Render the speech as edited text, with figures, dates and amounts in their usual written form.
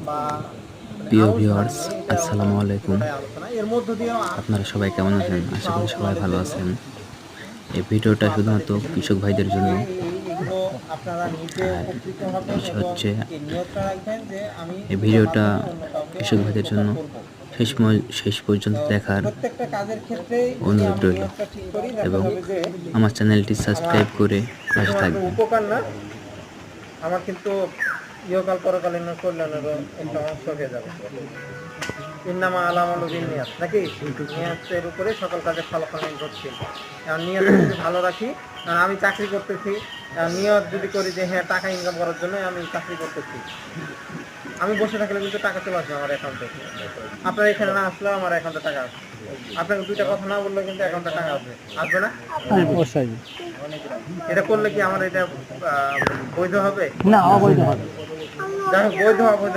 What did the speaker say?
প্রিয় ভিউয়ার্স, আসসালামু আলাইকুম। আপনারা সবাই কেমন আছেন? আশা করি সবাই ভালো আছেন। এই ভিডিওটা শুধুমাত্র কৃষক ভাইদের জন্য। আর বিষয় হচ্ছে এই ভিডিওটা কৃষক ভাইদের জন্য শেষ পর্যন্ত দেখার অনুরোধ রইল এবং আমার চ্যানেলটি সাবস্ক্রাইব করে পাশে থাকবেন। আমার কিন্তু ইহকাল পরকালীন কল্যাণেরও একটা অংশ হয়ে যাবে। ইন্নামা আলামাল বিন্নিয়াত, নাকি নিয়াতের উপরে সকল কাজের ফলাফল নির্ভরশীল। নিয়ত যদি ভালো রাখি, কারণ আমি চাকরি করতেছি, নিয়ত যদি করি যে হ্যাঁ টাকা ইনকাম করার জন্য আমি চাকরি করতেছি, আমি বসে থাকলে কিন্তু টাকা চলে আসবে আমার অ্যাকাউন্টে। আপনার এখানে না আসলেও আমার অ্যাকাউন্টে টাকা আসবে। আপনাকে দুইটা কথা না বললে কিন্তু অ্যাকাউন্টে টাকা আসবে, আসবে না? অবশ্যই। এটা করলে কি আমার এটা বৈধ হবে? না, অবৈধ হবে। যাই হোক, বৈধ অবৈধ